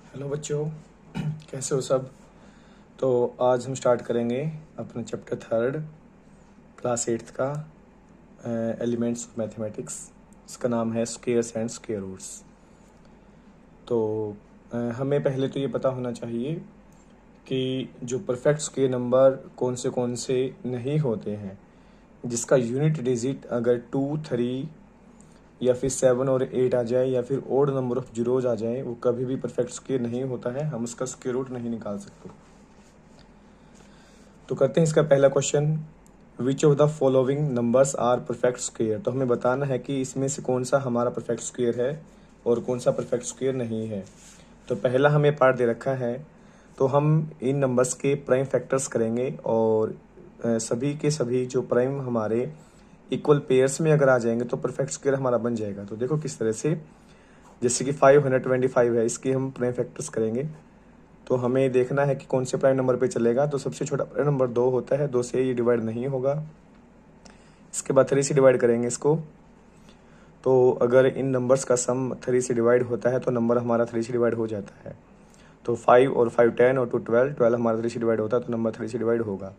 Hello बच्चों, कैसे हो सब। तो आज हम स्टार्ट करेंगे अपना चैप्टर थर्ड क्लास एट्थ का एलिमेंट्स ऑफ मैथमेटिक्स। इसका नाम है स्क्वेयर्स एंड स्क्वेयर रूट्स। तो हमें पहले तो ये पता होना चाहिए कि जो परफेक्ट स्क्वेयर नंबर कौन से नहीं होते हैं, जिसका यूनिट डिजिट अगर 2, 3 या फिर 7 और 8 आ जाए या फिर ओड नंबर ऑफ जीरोज आ जाए, वो कभी भी परफेक्ट स्क्वेयर नहीं होता है। हम उसका स्क्वेयर रूट नहीं निकाल सकते। तो करते हैं इसका पहला question, which of the following numbers are perfect square. तो हमें बताना है कि इसमें से कौन सा हमारा परफेक्ट स्क्वेयर है और कौन सा परफेक्ट स्क्वेयर नहीं है। तो पहला हमें पार्ट दे रखा है, तो हम इन नंबर्स के प्राइम फैक्टर्स करेंगे और सभी के सभी जो प्राइम हमारे इक्वल पेयर्स में अगर आ जाएंगे तो परफेक्ट स्क्वेयर हमारा बन जाएगा। तो देखो किस तरह से, जैसे कि 525 है, इसके हम प्राइम फैक्टर्स करेंगे। तो हमें देखना है कि कौन से प्राइम नंबर पे चलेगा। तो सबसे छोटा प्राइम नंबर 2 होता है, 2 से ये डिवाइड नहीं होगा। इसके बाद 3 से डिवाइड करेंगे इसको। तो अगर इन नंबर्स का सम 3 से डिवाइड होता है तो नंबर हमारा 3 से डिवाइड हो जाता है। तो 5 और 5 10 और 2 12, 12 हमारा 3 से डिवाइड होता है तो नंबर 3 से डिवाइड होगा।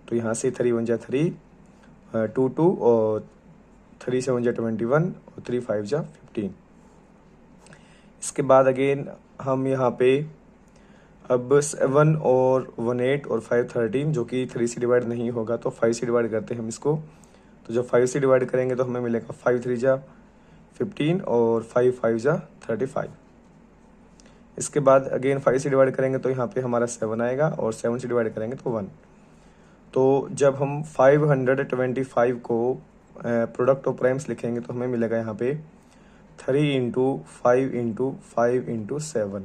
तो यहाँ से 3 1 जा 3, 2 2 और 3 7 जा 21 और 3 5 जा 15। इसके बाद अगेन हम यहाँ पे अब 7 और 1 8 और 5 13, जो कि 3 से डिवाइड नहीं होगा, तो 5 से डिवाइड करते हैं हम इसको। तो जब 5 से डिवाइड करेंगे तो हमें मिलेगा 5 3 जा 15 और 5 5 जा 35। इसके बाद अगेन 5 से डिवाइड करेंगे तो यहाँ पे हमारा 7 आएगा और 7 से डिवाइड करेंगे तो 1। तो जब हम 525 को प्रोडक्ट ऑफ प्राइम्स लिखेंगे तो हमें मिलेगा यहाँ पे 3 इंटू 5 इंटू 5 इंटू 7।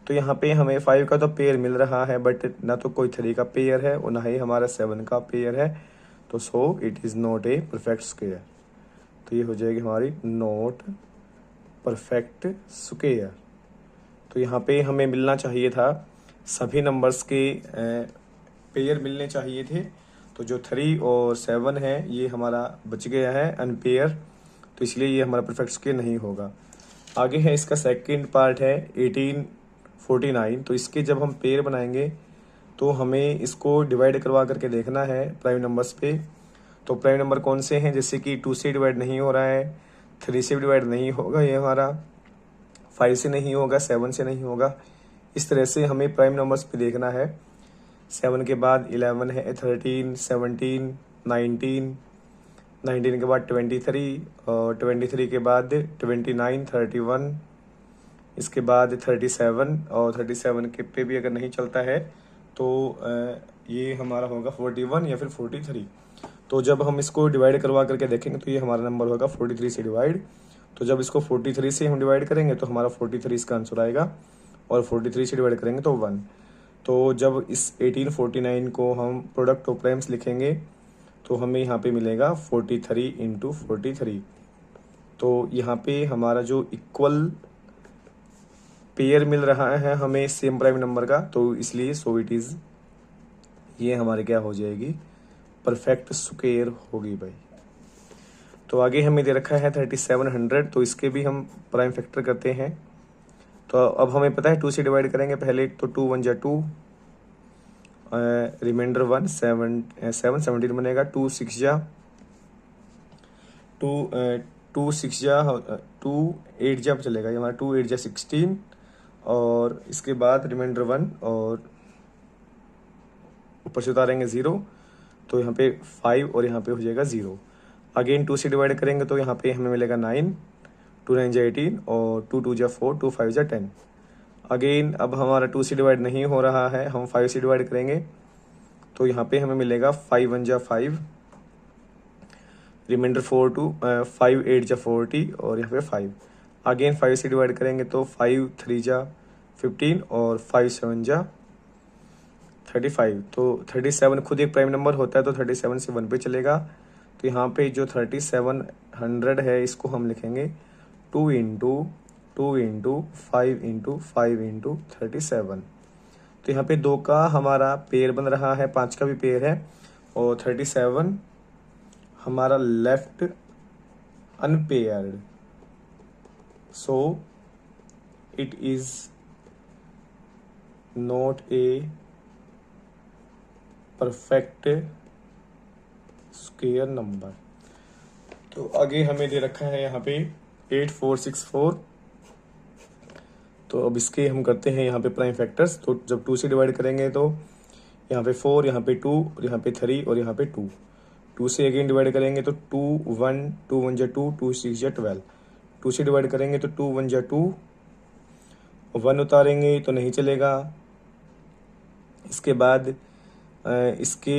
तो यहाँ पे हमें 5 का तो पेयर मिल रहा है, बट ना तो कोई 3 का पेयर है और ना ही हमारा 7 का पेयर है। तो so it is not a perfect square. तो ये हो जाएगी हमारी नॉट परफेक्ट स्क्वेयर। तो यहाँ पे हमें मिलना चाहिए था, सभी नंबर्स के पेयर मिलने चाहिए थे। तो जो 3 और 7 है ये हमारा बच गया है अनपेयर, तो इसलिए ये हमारा परफेक्ट स्क्वेयर नहीं होगा। आगे है इसका सेकंड पार्ट है 1849। तो इसके जब हम पेयर बनाएंगे तो हमें इसको डिवाइड करवा करके देखना है प्राइम नंबर्स पे। तो प्राइम नंबर कौन से हैं, जैसे कि 2 से डिवाइड नहीं हो रहा है, 3 से डिवाइड नहीं होगा ये हमारा, 5 से नहीं होगा, 7 से नहीं होगा। इस तरह से हमें प्राइम नंबर्स पे देखना है। 7 के बाद 11 है, 13 17 19, 19 के बाद 23 और 23 के बाद 29 31, इसके बाद 37 और 37 के पे भी अगर नहीं चलता है तो ये हमारा होगा 41 या फिर 43। तो जब हम इसको डिवाइड करवा करके देखेंगे तो ये हमारा नंबर होगा 43 से डिवाइड। तो जब इसको 43 से हम डिवाइड करेंगे तो हमारा 43 इसका आंसर आएगा और 43 से डिवाइड करेंगे तो 1। तो जब इस 1849 को हम प्रोडक्ट ऑफ प्राइम्स लिखेंगे तो हमें यहाँ पे मिलेगा 43 इंटू 43। तो यहाँ पे हमारा जो इक्वल पेयर मिल रहा है हमें सेम प्राइम नंबर का, तो इसलिए सो इट इज़, ये हमारे क्या हो जाएगी, परफेक्ट स्क्वेयर होगी भाई। तो आगे हमें दे रखा है 3700। तो इसके भी हम प्राइम फैक्टर करते हैं। तो अब हमें पता है 2 से डिवाइड करेंगे पहले, तो 2 1 जा 2, रिमाइंडर 1, 7 17 बनेगा, 2 6 जा 2 2 6 जा 2 8 जा चलेगा ये हमारा, 2 8 जा 16 और इसके बाद रिमाइंडर 1 और ऊपर से उतारेंगे 0। तो यहाँ पे 5 और यहाँ पे हो जाएगा 0। अगेन 2 से डिवाइड करेंगे तो यहाँ पे हमें मिलेगा 9, 2 9 जा 18 और 2 2 जा 4, 2 5 जा 10। अगेन अब हमारा 2 से डिवाइड नहीं हो रहा है, हम 5 से डिवाइड करेंगे तो यहाँ पे हमें मिलेगा 5 1 जा 5, रिमाइंडर 4 2, 5 8 जा 40 और यहाँ पे 5। अगेन 5 से डिवाइड करेंगे तो 5 3 जा 15 और 5 7 जा 35। तो 37 खुद एक प्राइम नंबर होता है तो 37 से 1 पे चलेगा। तो यहाँ पे जो 3700 है इसको हम लिखेंगे 2 इंटू 2 इंटू 5 इंटू 5 इंटू 37। तो यहाँ पे 2 का हमारा पेयर बन रहा है, 5 का भी पेयर है और 37 हमारा left unpaired. So it is not a perfect square number. तो आगे हमें दे रखा है यहाँ पे 8464। तो अब इसके हम करते हैं यहाँ पे प्राइम फैक्टर्स। तो जब 2 से डिवाइड करेंगे तो यहाँ पे 4, यहाँ पे 2, और यहाँ पे 3 और यहाँ पे 2। 2 से अगेन डिवाइड करेंगे तो 2 1 2 1 जा 2, 2 6 जा 12। 2 से डिवाइड करेंगे तो 2 1 जा 2, 1 उतारेंगे तो नहीं चलेगा। इसके बाद इसके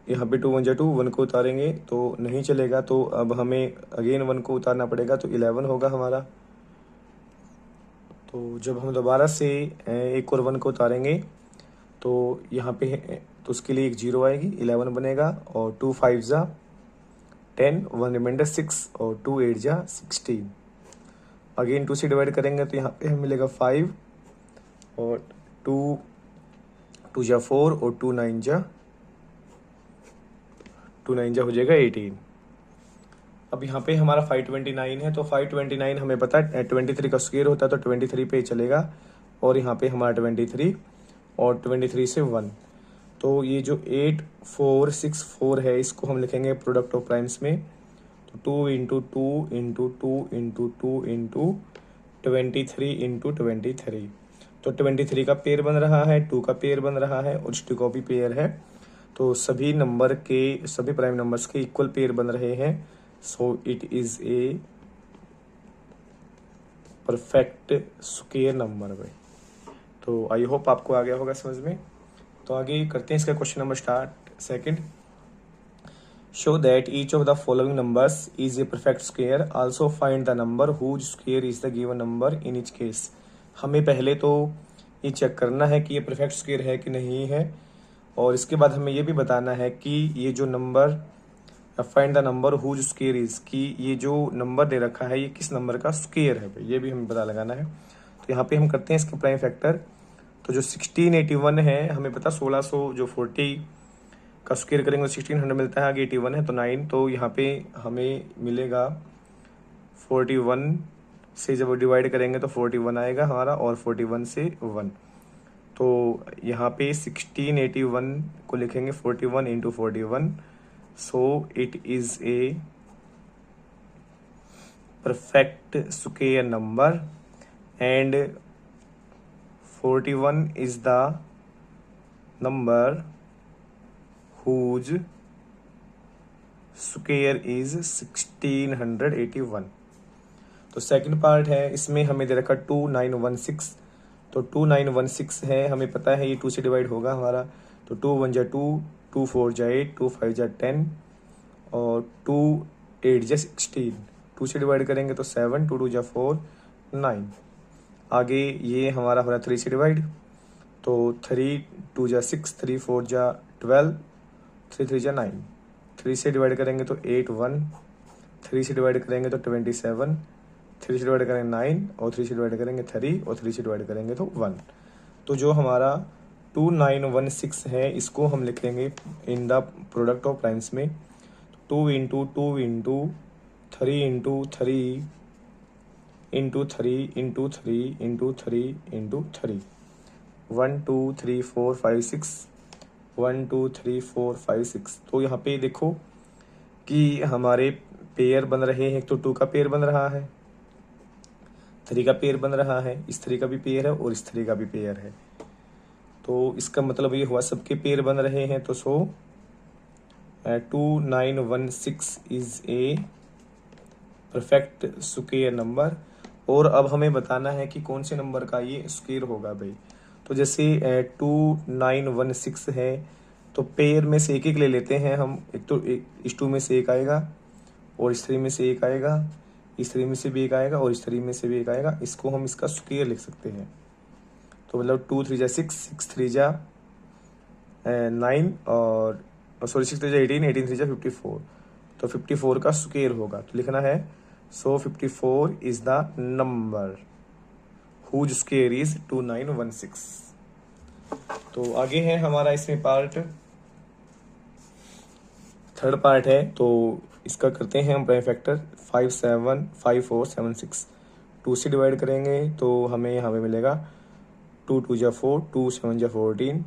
यहाँ पे 2 1 जा 2, 1 को उतारेंगे तो नहीं चलेगा। तो अब हमें अगेन 1 को उतारना पड़ेगा, तो 11 होगा हमारा। तो जब हम दोबारा से एक और 1 को उतारेंगे तो यहाँ पे तो उसके लिए एक 0 आएगी, 11 बनेगा। और 2 5 जा 10, 1 रिमाइंडर 6, और 2 8 जा 16। अगेन 2 से डिवाइड करेंगे तो यहाँ पे हमें मिलेगा 5, और 2 2 जा 4, और 2 9 जा हो जाएगा 18। अब यहाँ पे हमारा 529 है। तो 529 हमें पता है 23 का स्क्वायर होता है, तो 23 पे चलेगा। और यहाँ पे हमारा 23 और 23 से 1। तो ये जो 8464 है इसको हम लिखेंगे प्रोडक्ट ऑफ प्राइम्स में। तो 2 into 2 into 2 into 2 into 23 into 23। तो 23 का पेयर बन रहा है, 2 का पेयर बन रहा है, और इसकी कॉपी पेयर है। तो सभी नंबर के, सभी प्राइम नंबर्स के इक्वल पेयर बन रहे हैं। So it is a perfect square number भाई। तो आई होप आपको आ गया होगा समझ में। तो आगे करते हैं इसका question number start. Second, show that each of the following numbers is a perfect square, also find the number whose square is the given number in each case. हमें पहले तो ये चेक करना है कि ये परफेक्ट स्क्वायर है कि नहीं है, और इसके बाद हमें ये भी बताना है कि ये जो number find the number whose square is, कि ये जो नंबर दे रखा है ये किस नंबर का स्क्वायर है भाई, ये भी हमें पता लगाना है। तो यहाँ पे हम करते हैं इसके प्राइम फैक्टर। तो जो 1681 है, हमें पता 1600 जो 40 का स्क्वायर करेंगे 1600 मिलता है, आगे 81 है तो 9। तो यहाँ पे हमें मिलेगा 41 से जब डिवाइड करेंगे तो 41 आएगा हमारा, और 41 से 1। तो यहाँ पे 1681 को लिखेंगे 41 into 41। So it is a perfect square number, and 41 is the number whose square is 1681। तो सेकंड पार्ट है, इसमें हमें दे रखा 2916। तो 2916 है, हमें पता है ये 2 से डिवाइड होगा हमारा। तो 2 1 जा 2, 2 4 जा 8, 2 5 जा 10, और 2 8 जा 16। 2 से डिवाइड करेंगे तो 7, 2 2 जा 4, 9। आगे ये हमारा हो रहा है 3 से डिवाइड। तो 3 2 जा 6, 3 4 जा 12, 3 3 जा 9। 3 से डिवाइड करेंगे तो 8 1, 3 से डिवाइड करेंगे तो 27, 3 से डिवाइड करेंगे 9, और 3 से डिवाइड करेंगे 3, और 3 से डिवाइड करेंगे तो 1। तो जो हमारा 2916 है इसको हम लिखेंगे in the product of primes में। 2 into 2 into 3 into 3 into 3 into 3 into 3 into 3। 1 2 3 4 5 6, 1 2 3 4 5 6। तो यहाँ पे देखो कि हमारे पेयर बन रहे हैं। तो 2 का पेयर बन रहा है, 3 का पेयर बन रहा है, इस 3 का भी पेयर है, और इस 3 का भी पेयर है। तो इसका मतलब ये हुआ सबके पेयर बन रहे हैं। तो 2916 is a perfect square number. और अब हमें बताना है कि कौन से नंबर का ये स्क्वायर होगा भाई। तो जैसे 2916 है, तो पेयर में से एक एक ले लेते हैं हम। एक तो इस 2 में से एक आएगा, और इस 3 में से एक आएगा, इस 3 में से भी एक आएगा, और इस 3 में से भी एक आएगा। इसको हम इसका स्क्वायर लिख सकते हैं। तो मतलब 2 3 जा 6, 6 3 जा 9, और सॉरी 6 3 जा 18, 18 3 जा 54। तो 54 का स्क्वायर होगा। तो लिखना है so 54 is the number whose square is 2916। तो आगे है हमारा इसमें पार्ट, थर्ड पार्ट है। तो इसका करते हैं हम प्राइम फैक्टर। 5 7 5 4 7 6। 2 से डिवाइड करेंगे तो हमें यहाँ पे मिलेगा 2 2 जा 4, 2 7 जा 14,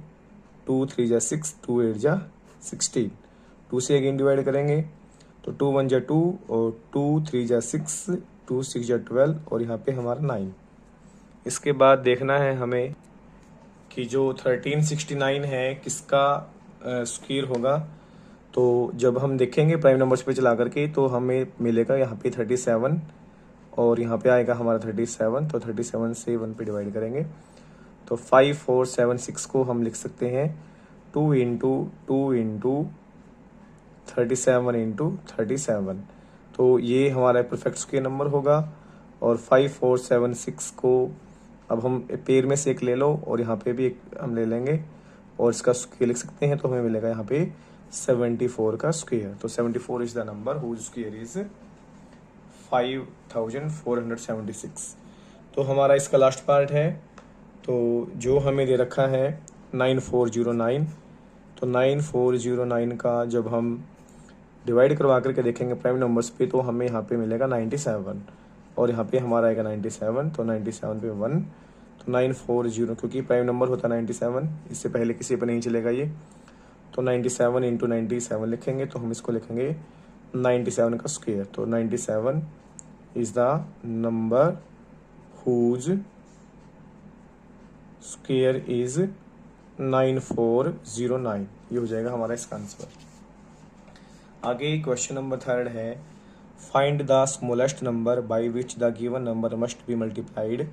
2 3 जा 6, 2 8 जा 16। 2 से अगेन डिवाइड करेंगे तो 2 1 जा 2 और 2 3 जा 6, 2 6 जा 12 और यहाँ पे हमारा 9। इसके बाद देखना है हमें कि जो 1369 है किसका स्क्वायर होगा। तो जब हम देखेंगे प्राइम नंबर्स पे चला करके तो हमें मिलेगा यहाँ पे 37 और यहाँ पे आएगा हमारा 37। तो 37 से 1 पे डिवाइड करेंगे तो 5 4 7 6 को हम लिख सकते हैं 2 इंटू 2 इंटू 37 इंटू 37। तो ये हमारा परफेक्ट स्क्वायर नंबर होगा। और 5 4 7 6 को अब हम पेयर में से एक ले लो और यहाँ पे भी एक हम ले लेंगे और इसका स्क्वायर लिख सकते हैं। तो हमें मिलेगा यहाँ पे 74 का स्क्वायर। तो 74 is the number whose square is 5476। तो हमारा इसका लास्ट पार्ट है। तो जो हमें दे रखा है 9409। तो 9409 का जब हम डिवाइड करवा करके देखेंगे प्राइम नंबर्स पे तो हमें यहाँ पे मिलेगा 97 और यहाँ पे हमारा आएगा 97। तो 97 पे 1 तो 940 क्योंकि प्राइम नंबर होता है 97, इससे पहले किसी पे नहीं चलेगा ये। तो 97 इंटू 97 लिखेंगे तो हम इसको लिखेंगे 97 का स्क्वायर। तो 97 is the number whose square is 9409। ये हो जाएगा हमारा इसका आंसर। आगे क्वेश्चन नंबर 3 है find the smallest number by which the given number must be multiplied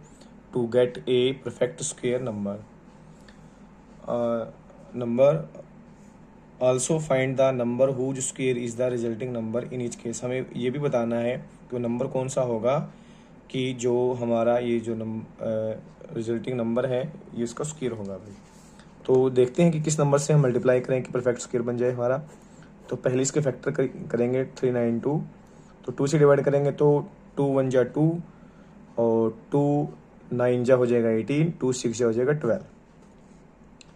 to get a perfect square number also find the number whose square is the resulting number in each case. हमें ये भी बताना है कि number कौन सा होगा कि जो हमारा ये जो रिजल्टिंग नंबर है ये इसका स्क्वायर होगा भाई। तो देखते हैं कि किस नंबर से हम मल्टीप्लाई करें कि परफेक्ट स्क्वायर बन जाए हमारा। तो पहले इसके फैक्टर करेंगे 392। तो 2 से डिवाइड करेंगे तो 2 1 जा 2 और 2 9 जा हो जाएगा 18, 2 6 जा हो जाएगा 12।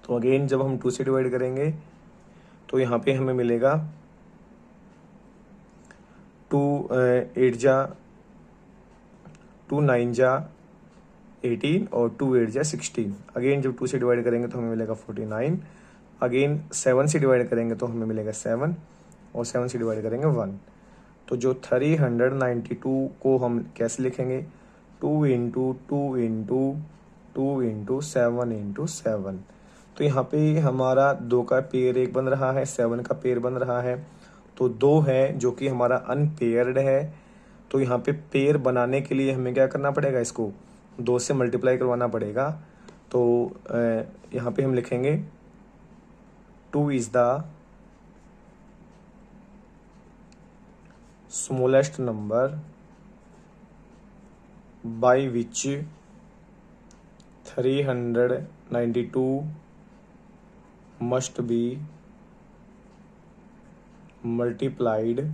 तो अगेन जब हम 2 से डिवाइड करेंगे तो यहाँ पे हमें मिलेगा 2 8 जा 2 9 जा 18 और 2 8 जा 16। अगेन जब 2 से डिवाइड करेंगे तो हमें मिलेगा 49। अगेन 7 से डिवाइड करेंगे तो हमें मिलेगा 7 और 7 से डिवाइड करेंगे 1। तो जो 392 को हम कैसे लिखेंगे 2 इंटू 2 इंटू 2 इंटू 7 इंटू 7। तो यहाँ पे हमारा 2 का पेयर एक बन रहा है, 7 का पेयर बन रहा है। तो 2 है जो कि हमारा अनपेयर्ड है। तो यहाँ पे पेयर बनाने के लिए हमें क्या करना पड़ेगा, इसको 2 से मल्टीप्लाई करवाना पड़ेगा। तो यहाँ पे हम लिखेंगे 2 is the smallest number by which 392 must be multiplied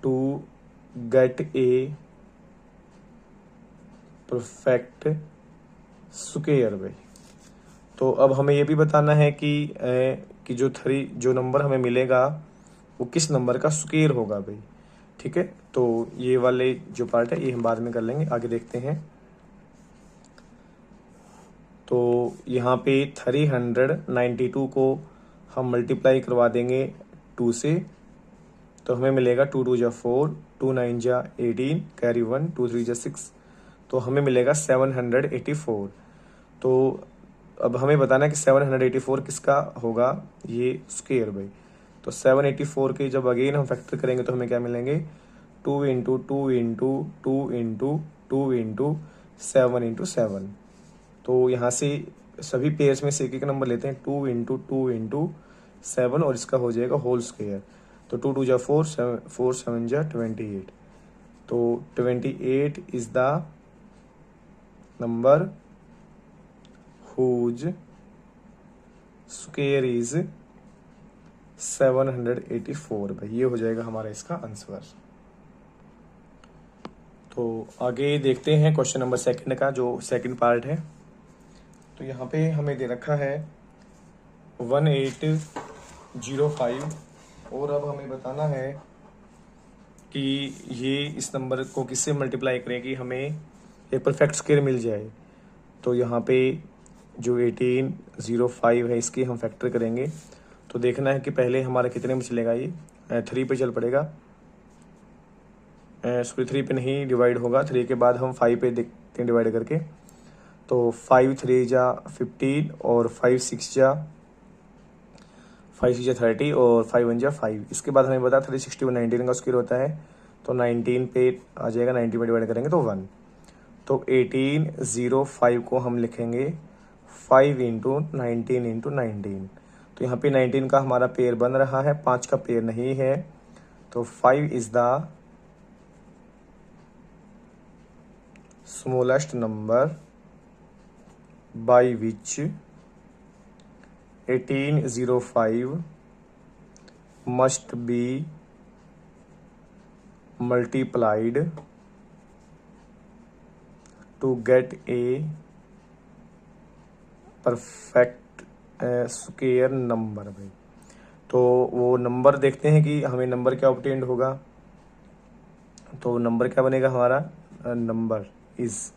to get a perfect square भाई। तो अब हमें ये भी बताना है कि जो नंबर हमें मिलेगा वो किस नंबर का स्क्वायर होगा भाई। ठीक है, तो ये वाले जो पार्ट है ये हम बाद में कर लेंगे। आगे देखते हैं। तो यहाँ पे 392 को हम मल्टीप्लाई करवा देंगे 2 से। तो हमें मिलेगा 2 2 जा 4, 2 9 जा 18, कैरी 1, 2 3 जा 6। तो हमें मिलेगा 784। तो अब हमें बताना है कि 784 किसका होगा ये स्क्वायर भाई। तो 784 के जब अगेन हम फैक्टर करेंगे तो हमें क्या मिलेंगे 2 into 2 into 2 into 2 into 7 into 7। तो यहाँ से सभी पेयर्स में से एक एक नंबर लेते हैं 2 इंटू 2 इंटू 7 और इसका हो जाएगा होल स्क्वायर। तो 2 2 जा 4, 4 7 जा 28। तो 28 is the number whose square is 784 भाई। ये हो जाएगा हमारा इसका आंसर। तो आगे देखते हैं क्वेश्चन नंबर 2 का जो सेकंड पार्ट है। तो यहाँ पे हमें दे रखा है 1805 और अब हमें बताना है कि ये इस नंबर को किससे मल्टीप्लाई करें कि हमें एक परफेक्ट स्क्वायर मिल जाए। तो यहाँ पे जो 1805 है इसकी हम फैक्टर करेंगे। तो देखना है कि पहले हमारा कितने में चलेगा, ये 3 पे चल पड़ेगा, सॉरी 3 पे नहीं डिवाइड होगा, 3 के बाद हम 5 पे देखते हैं डिवाइड करके। तो 5 3 जा 15 और 5 6 जा 30 और 5 1 जा 5। इसके बाद हमें पता 360 19 का स्क्वायर होता है, तो 19 पे आ जाएगा, 90 पे डिवाइड करेंगे तो 1। तो 1805 को हम लिखेंगे 5 इंटू 19 इंटू 19। तो यहाँ पे 19 का हमारा पेयर बन रहा है, 5 का पेयर नहीं है। तो 5 is the smallest number by which 1805 must be multiplied to get a perfect square number भाई। तो वो नंबर देखते हैं कि हमें नंबर क्या ऑब्टेन्ड होगा। तो नंबर क्या बनेगा हमारा, नंबर इज,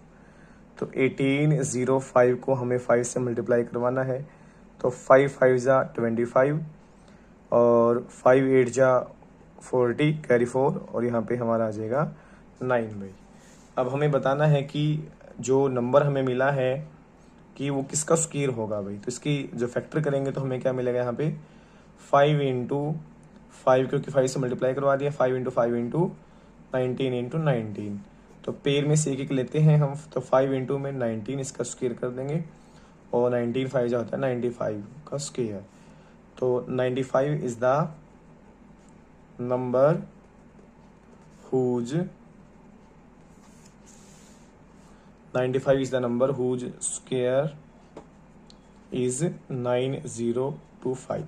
तो 1805 को हमें 5 से मल्टीप्लाई करवाना है। तो 5 5 जा 25 और 5 8 जा 40 कैरी 4 और यहाँ पे हमारा आ जाएगा 9 भाई। अब हमें बताना है कि जो नंबर हमें मिला है कि वो किसका स्क्वायर होगा भाई। तो इसकी जो फैक्टर करेंगे तो हमें क्या मिलेगा यहाँ पे 5 इंटू 5, क्योंकि 5 से मल्टीप्लाई करवा दिया, 5 इंटू 5 इंटू 19 इंटू 19। तो पेयर में से एक लेते हैं हम, तो 5 इंटू में 19 इसका स्क्वायर कर देंगे और 19 5 जो होता है 95 का स्क्वायर। तो 95 is the number whose 95 is the number whose square is 9025।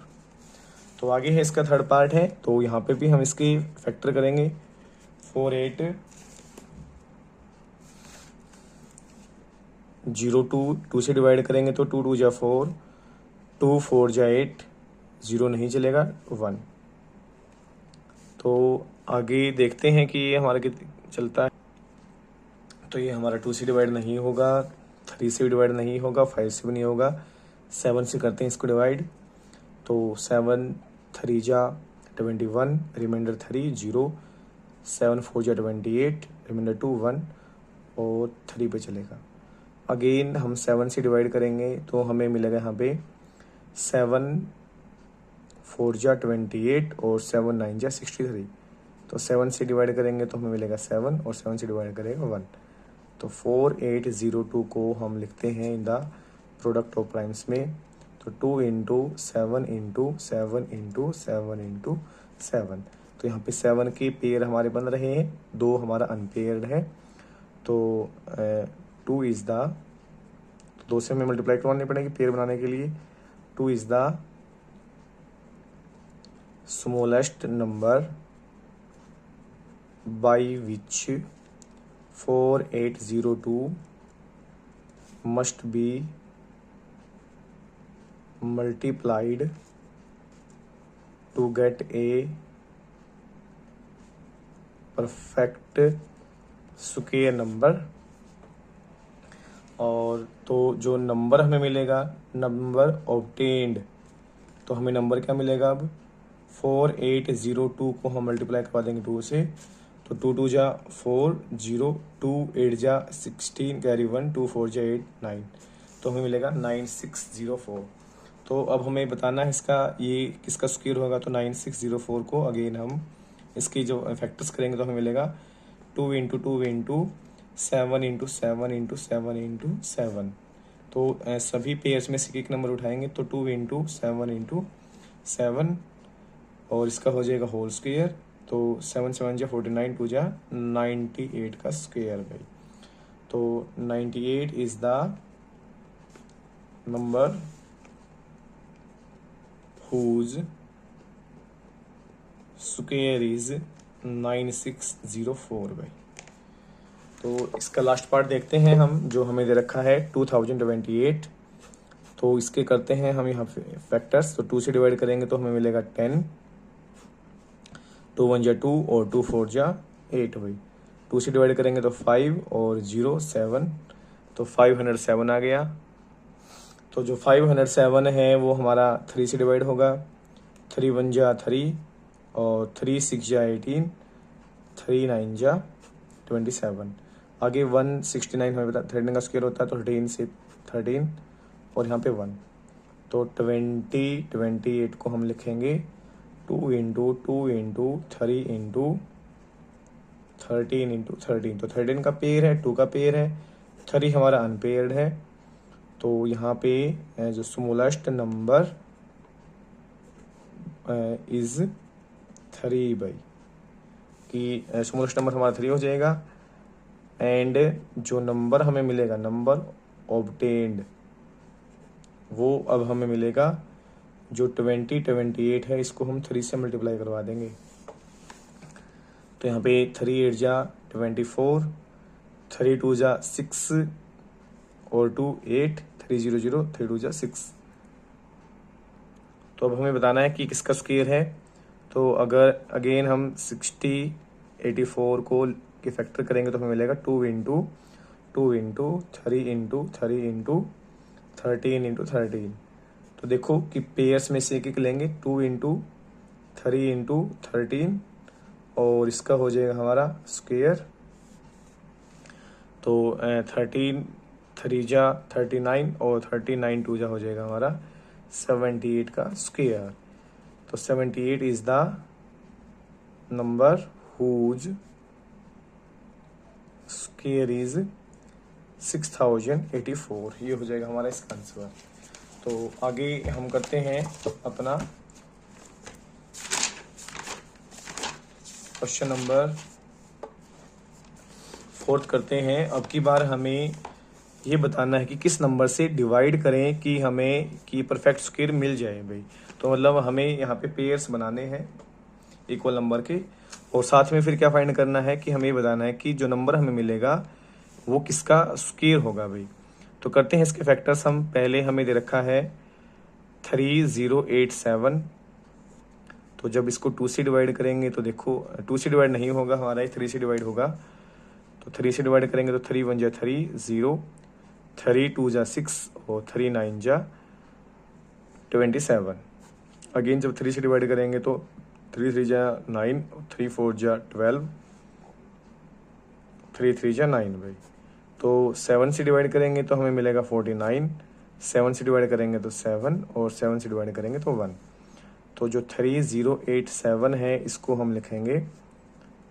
तो आगे है इसका थर्ड पार्ट है, तो यहाँ पे भी हम इसकी फैक्टर करेंगे। 4 8 0 2 से डिवाइड करेंगे तो 2 2 जा 4, 2 4 जा 8, 0 नहीं चलेगा 1। तो आगे देखते हैं कि ये हमारा कितना चलता है। तो ये हमारा 2 से डिवाइड नहीं होगा, 3 से भी डिवाइड नहीं होगा, 5 से भी नहीं होगा, 7 से करते हैं इसको डिवाइड। तो 7 3 जा 21, रिमाइंडर 3 0, 7 4 जा 28, रिमाइंडर 2 1 और 3 पे चलेगा। अगेन हम 7 से डिवाइड करेंगे तो हमें मिलेगा यहाँ पे 7 4 जा 28 और 7 9 जा 63। तो 7 से डिवाइड करेंगे तो हमें मिलेगा 7 और 7 से डिवाइड करेगा 1। तो 4802 को हम लिखते हैं in the product of primes में। तो 2 इंटू 7 इंटू 7 इंटू 7 इंटू 7। तो यहाँ पे 7 के पेयर हमारे बन रहे हैं, 2 हमारा अनपेयर्ड है। तो 2 इज़ द, 2 से हमें मल्टीप्लाई करवानी पड़ेगी पेयर बनाने के लिए। 2 is the smallest number by which 4802 must be multiplied to get a perfect square number. और तो जो नंबर हमें मिलेगा, नंबर ऑब्टेन्ड, तो हमें नंबर क्या मिलेगा अब 4802 को हम मल्टीप्लाई करवा देंगे 2 से। तो 2 2 जा 4 0, 2 8 जा 16 कैरी 1, 2 4 जा 8 9। तो हमें मिलेगा 9604। तो अब हमें बताना है इसका ये किसका स्क्वायर होगा। तो 9604 को अगेन हम इसकी जो फैक्टर्स करेंगे तो हमें मिलेगा 2 into 2 into 7 into 7 into 7 into 7। तो सभी पेयर्स में से एक नंबर उठाएंगे तो 2 इंटू 7 इंटू 7 और इसका हो जाएगा होल स्क्वायर। तो 7 7 जा 49, 2 जा 98 का स्क्वायर भाई। तो 98 is the number whose square is 9604 भाई। तो इसका लास्ट पार्ट देखते हैं हम, जो हमें दे रखा है 2028। तो इसके करते हैं हम यहाँ फैक्टर्स। तो 2 से डिवाइड करेंगे तो हमें मिलेगा 10, 2 1 जा 2 और 2 4 जा 8 भाई। 2 से डिवाइड करेंगे तो 5 और 0 7, तो 507 आ गया। तो जो 507 है वो हमारा 3 से डिवाइड होगा। 3 1 जा 3 और 3 6 जा 18, 3 9 जा 27। आगे 169 हमें पता 13 का स्क्वायर होता है, तो 13 से 13 और यहाँ पे 1, तो 28 को हम लिखेंगे 2 इंटू 2 इंटू 3 इंटू 13 इंटू 13। तो 13 का पेयर है, 2 का पेयर है, 3 हमारा अनपेयर्ड है। तो यहाँ पे जो स्मॉलेस्ट नंबर इज 3 बाई, कि स्मॉलेस्ट नंबर हमारा 3 हो जाएगा। एंड जो नंबर हमें मिलेगा, नंबर ऑब्टेन्ड, वो अब हमें मिलेगा जो 28 है, इसको हम 3 से मल्टीप्लाई करवा देंगे। तो यहाँ पे 3 8 जा 24, 3 2 जा 6 और 2 8, 3 0 0, 3 2 जा 6। तो अब हमें बताना है कि किसका स्क्वायर है। तो अगर अगेन हम 60 84 को के फैक्टर करेंगे तो हमें मिलेगा 2 into 2 into 3 into 3 into 13 into 13। तो देखो कि पेयर्स में से एक एक लेंगे, 2 इंटू 3 इंटू 13 और इसका हो जाएगा हमारा स्क्वायर। तो 13 3 जा 39 और 39 2 जा हो जाएगा हमारा 78 का स्क्वायर। तो 78 is the number whose square is 6084। ये हो जाएगा हमारा इसका आंसर। तो आगे हम करते हैं अपना क्वेश्चन नंबर 4 करते हैं। अब की बार हमें ये बताना है कि किस नंबर से डिवाइड करें कि हमें कि परफेक्ट स्क्वायर मिल जाए भाई। तो मतलब हमें यहाँ पे पेयर्स बनाने हैं इक्वल नंबर के, और साथ में फिर क्या फाइंड करना है कि हमें ये बताना है कि जो नंबर हमें मिलेगा वो किसका स्क्वायर होगा भाई। तो करते हैं इसके फैक्टर्स हम। पहले हमें दे रखा है 3087। तो जब इसको 2 से डिवाइड करेंगे तो देखो 2 से डिवाइड नहीं होगा हमारा, 3 से डिवाइड होगा। तो 3 से डिवाइड करेंगे तो 3 1 जा 3 0, 3 2 जा 6 और 3 9 जा 27। अगेन जब 3 से डिवाइड करेंगे तो 3 3 जा 9, 3 4 जा 12, 3 3 जा 9 भाई। तो 7 से डिवाइड करेंगे तो हमें मिलेगा 49, 7 से डिवाइड करेंगे तो 7 और 7 से डिवाइड करेंगे तो 1। तो जो 3087 है इसको हम लिखेंगे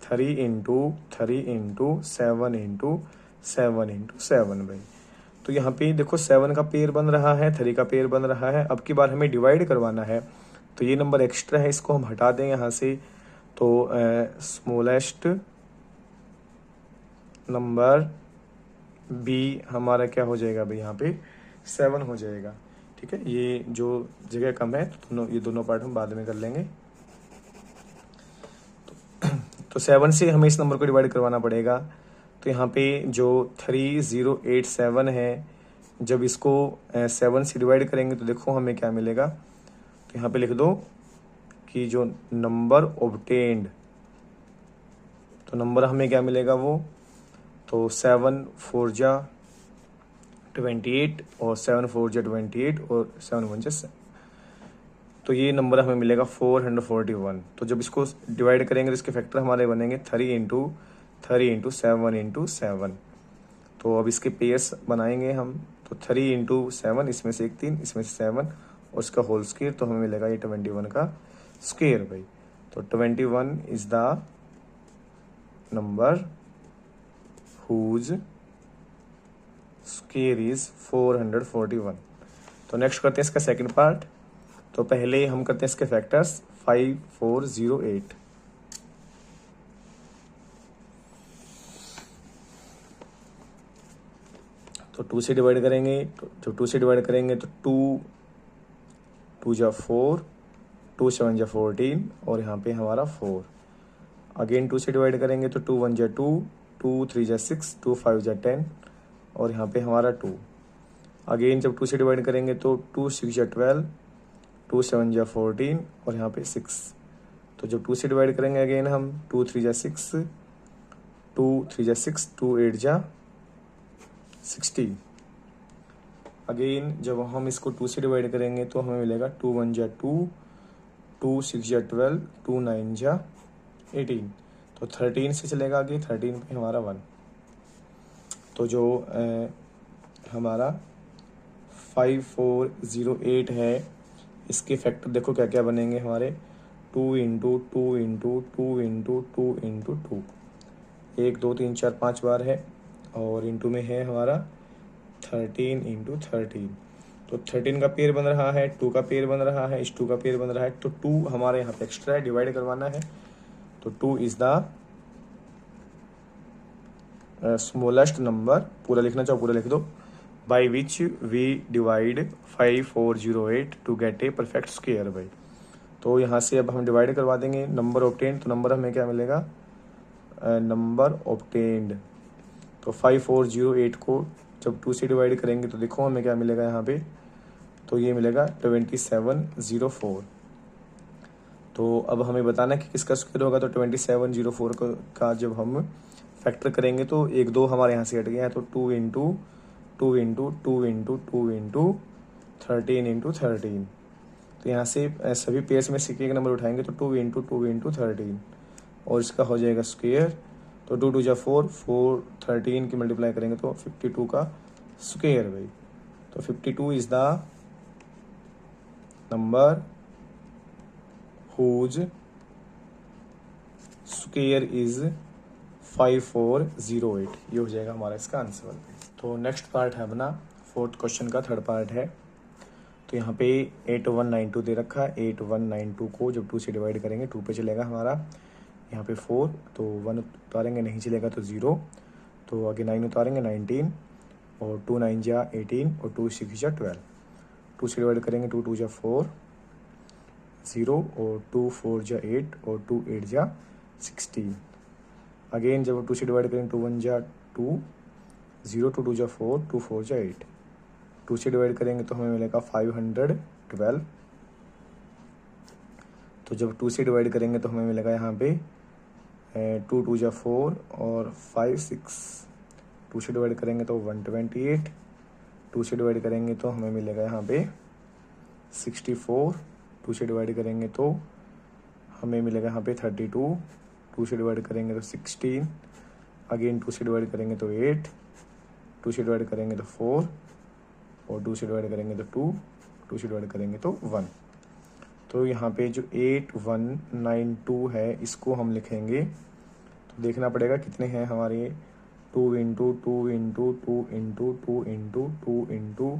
3 इंटू 3 इंटू 7 इंटू 7 इंटू 7 भाई। तो यहाँ पे देखो 7 का पेयर बन रहा है, 3 का पेयर बन रहा है। अब की बार हमें डिवाइड करवाना है, तो ये नंबर एक्स्ट्रा है, इसको हम हटा दें यहाँ से। तो स्मॉलेस्ट नंबर बी हमारा क्या हो जाएगा भाई, यहाँ पे 7 हो जाएगा। ठीक है, ये जो जगह कम है तो ये दोनों पार्ट हम बाद में कर लेंगे। तो 7 से हमें इस नंबर को डिवाइड करवाना पड़ेगा। तो यहाँ पे जो 3087 है, जब इसको 7 से डिवाइड करेंगे तो देखो हमें क्या मिलेगा। तो यहाँ पे लिख दो कि जो नंबर ऑब्टेन्ड, तो नंबर हमें क्या मिलेगा वो, तो 7 4 जा 28 और 7 4 जा 28 और 7 1 जा 7। तो ये नंबर हमें मिलेगा 441। तो जब इसको डिवाइड करेंगे तो इसके फैक्टर हमारे बनेंगे 3 इंटू 3 इंटू 7 इंटू 7। तो अब इसके पेयर्स बनाएंगे हम। तो 3 इंटू 7, इसमें से एक 3, इसमें से 7 और इसका होल स्क्वायर, तो हमें मिलेगा ये 21 का स्क्वायर भाई। तो 21 is the number whose square is 441। तो नेक्स्ट करते हैं इसका सेकंड पार्ट। तो पहले हम करते हैं इसके फैक्टर्स 5408। तो 2 से डिवाइड करेंगे, तो जब 2 से डिवाइड करेंगे तो 2 2 जा 4, 2 7 जा 14 और यहाँ पे हमारा 4। अगेन 2 से डिवाइड करेंगे तो 2 1 जा 2, 2 3 जा 6, 2 5 जा 10 और यहाँ पे हमारा 2। अगेन जब 2 से डिवाइड करेंगे तो 2 6 जा 12, 2 7 जा 14 और यहाँ पे 6। तो जब 2 से डिवाइड करेंगे अगेन हम 2 3 जा 6, 2 3 जा 6, 2 8 जा 60। अगेन जब हम इसको 2 से डिवाइड करेंगे तो हमें मिलेगा 2 1 जा 2, 2 6 जा 12, 2 9 जा 18। तो 13 से चलेगा आगे, 13 पे हमारा 1। तो जो हमारा 5408 है, इसके फैक्टर देखो क्या क्या बनेंगे हमारे। 2 इंटू 2 इंटू 2 इंटू 2 इंटू 2, 1 2 3 4 5 बार है, और इंटू में है हमारा 13 इंटू 13। तो 13 का पेयर बन रहा है, 2 का पेयर बन रहा है, इस 2 का पेयर बन रहा है, तो 2 हमारे यहाँ पे एक्स्ट्रा है, डिवाइड करवाना है। तो 2 इज द स्मॉलेस्ट नंबर, पूरा लिखना चाहो पूरा लिख दो, by which we divide 5408 to get a perfect square भाई। तो यहाँ से अब हम डिवाइड करवा देंगे नंबर ऑब्टेन्ड। तो नंबर हमें क्या मिलेगा, नंबर ऑब्टेन्ड। तो 5408 को जब 2 से डिवाइड करेंगे तो देखो हमें क्या मिलेगा यहाँ पे, तो ये मिलेगा 2704। तो अब हमें बताना है कि किसका स्क्वायर होगा। तो 2704 का जब हम फैक्टर करेंगे तो 1 2 हमारे यहाँ से हट गया है, तो 2 into 2 into 2 into 2 into 13 into 13। तो यहाँ से सभी पेयर्स में से एक नंबर उठाएंगे तो 2 इंटू 2 इंटू 13, और इसका हो जाएगा स्क्वायर। तो 2 2 जा 4, 4 13 की मल्टीप्लाई करेंगे तो 52 का स्क्वायर भाई। तो 52 is the number whose square is 5408। ये हो जाएगा हमारा इसका आंसर। तो नेक्स्ट पार्ट है अपना 4th क्वेश्चन का 3rd पार्ट है। तो यहाँ पे 8192 दे रखा है। 8192 को जब 2 से डिवाइड करेंगे 2 पे चलेगा हमारा, यहाँ पे 4, तो 1 उतारेंगे नहीं चलेगा तो 0, तो आगे 9 उतारेंगे 19, और 2 9 जा 18, और 2 6 जा 12। 2 से डिवाइड करेंगे 2 2 जा 4, 0, और 2 4 जा 8, और 2 8 जा 16। अगेन जब 2 से डिवाइड करेंगे 2 1 जा 2, 0 2 2 जा 4, 2 4 जा 8। 2 से डिवाइड करेंगे तो हमें मिलेगा 512। तो जब 2 से डिवाइड करेंगे तो हमें मिलेगा यहाँ पे 2 2 जा 4, और 5 6। 2 से डिवाइड करेंगे तो 128। 2 से डिवाइड करेंगे तो हमें मिलेगा यहाँ पे 64। 2 से डिवाइड करेंगे तो हमें मिलेगा यहाँ पे 32। 2 से डिवाइड करेंगे तो 16। अगेन 2 से डिवाइड करेंगे तो 8। 2 से डिवाइड करेंगे तो 4, और 2 से डिवाइड करेंगे तो 2। 2 से डिवाइड करेंगे तो 1। तो यहाँ पे जो 8192 है इसको हम लिखेंगे, तो देखना पड़ेगा कितने हैं हमारे। 2 into 2 into 2 into 2 into 2 into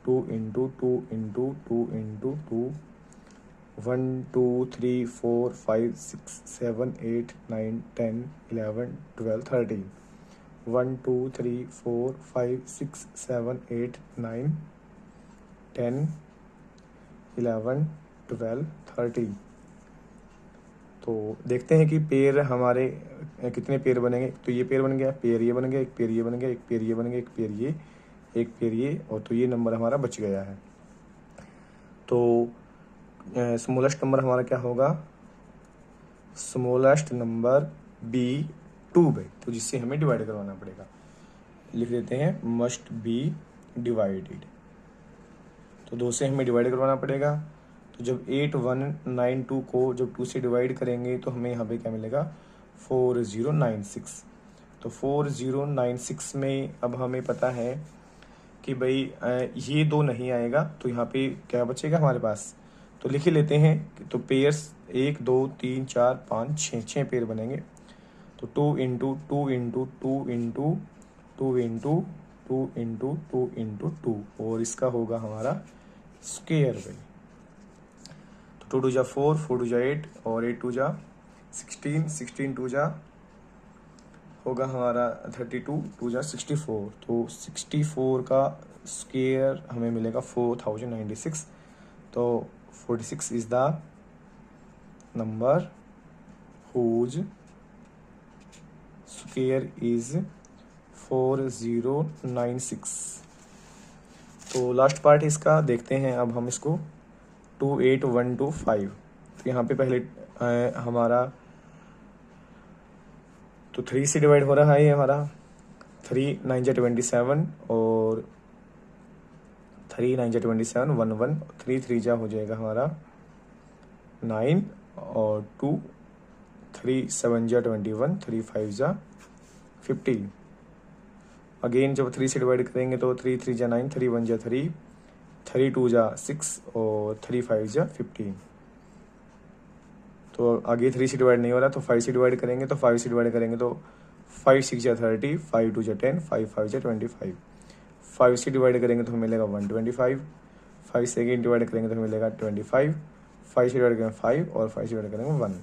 2 into 2 into 2 into 2, 1 2 3 4 5 6 7 8 9 10 11 12 13। 1 2 3 4 5 6 7 8 9 10 11 12 13। तो देखते हैं कि पेयर हमारे कितने पेयर बनेंगे। तो ये पेयर बन गया, पेयर ये बन गया, एक पेयर ये बन गया, एक पेयर ये बन गया, एक पेयर ये, एक पेयर ये, और तो ये नंबर हमारा बच गया है। तो स्मॉलेस्ट नंबर हमारा क्या होगा, स्मॉलेस्ट नंबर B2 भाई। तो जिससे हमें डिवाइड करवाना पड़ेगा, लिख देते हैं मस्ट बी डिवाइडेड। तो 2 से हमें डिवाइड करवाना पड़ेगा। तो जब 8192 को जब 2 से डिवाइड करेंगे तो हमें यहाँ पे क्या मिलेगा, 4096। तो 4096 में अब हमें पता है कि भाई ये 2 नहीं आएगा, तो यहाँ पे क्या बचेगा हमारे पास, तो लिख ही लेते हैं। तो पेयर्स 1 2 3 4 5 6 पेयर बनेंगे। तो 2 into 2 into 2 into 2 into 2 into 2 into 2, और इसका होगा हमारा स्क्वायर भाई। तो 2 2 जा 4, 4 2 जा 8, और 8 2 जा 16, 16 2 जा होगा हमारा 32, 2 जा 64। तो 64 का स्क्वायर हमें मिलेगा 4096। तो 46 is the number whose square is 4096। तो लास्ट पार्ट इसका देखते हैं अब हम इसको 28125। तो यहाँ पे पहले हमारा तो 3 से डिवाइड हो रहा है ये हमारा, 3 9 जा 27 और 3 9 जा 27 1 1 3 3 जा हो जाएगा हमारा 9 और 2 3 7 जा 21 3 5 जा 15। अगेन जब 3 से डिवाइड करेंगे तो 3 3 जा 9 3 1 जा 3 3 2 जा 6 और 3 5 जा 15। तो आगे 3 से डिवाइड नहीं हो रहा तो 5 से डिवाइड करेंगे तो 5 से डिवाइड करेंगे तो 5 6 जा 30 5 2 जा 10 5 5 जा 25। 5 से डिवाइड करेंगे तो हमें मिलेगा 125। 5 से अगेन डिवाइड करेंगे तो हमें मिलेगा 25। 5 से डिवाइड करेंगे 5 और 5 से डिवाइड करेंगे 1।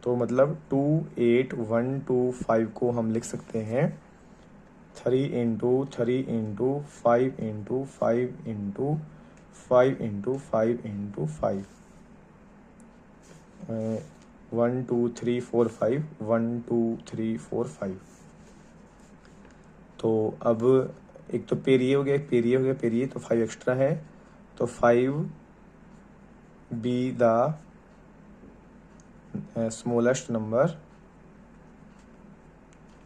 तो मतलब 2 8 1 2 5 को हम लिख सकते हैं 3 into 3 into 5 into 5 into 5 into 5 into 5 1 2 3 4 5 1 2 3 4 5। तो अब एक तो पेरिए हो गया, एक पेरिए हो गया, पेरिए तो 5 एक्स्ट्रा है तो 5 बी द स्मॉलेस्ट नंबर।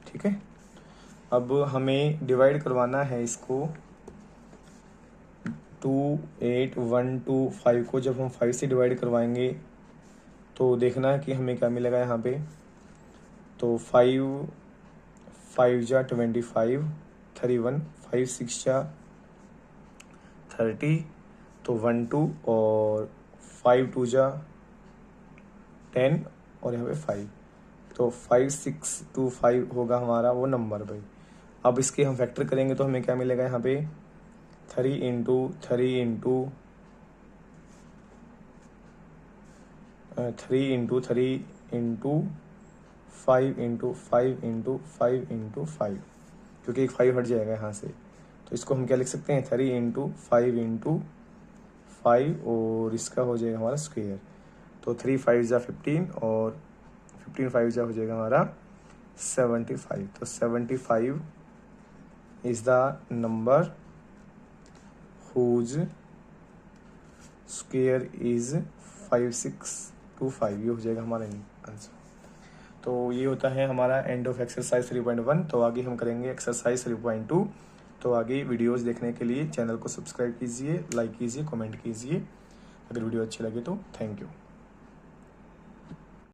ठीक है, अब हमें डिवाइड करवाना है इसको 2 8 1 2 5 को। जब हम 5 से डिवाइड करवाएंगे तो देखना है कि हमें क्या मिलेगा यहाँ पे। तो 5 5 जा 25 31 5 6 जा 30 तो 1 2 और 5 2 जा 10 और यहाँ पे 5 तो 5 6 2 5 होगा हमारा वो नंबर भाई। अब इसके हम फैक्टर करेंगे तो हमें क्या मिलेगा यहाँ पे 3 into 3 into 3 into 3 into 5 into 5 into 5 into 5, क्योंकि एक 5 हट जाएगा यहाँ से। तो इसको हम क्या लिख सकते हैं 3 इंटू 5 इंटू 5 और इसका हो जाएगा हमारा स्क्वायर। तो 3 5 जा 15 और 15 5 जा हो जाएगा हमारा 75। तो 75 is the number whose square is 5625। ये हो जाएगा हमारा आंसर। तो ये होता है हमारा एंड ऑफ एक्सरसाइज 3.1। तो आगे हम करेंगे एक्सरसाइज 3.2। तो आगे वीडियोस देखने के लिए चैनल को सब्सक्राइब कीजिए, लाइक कीजिए, कमेंट कीजिए। अगर वीडियो अच्छी लगे तो थैंक यू।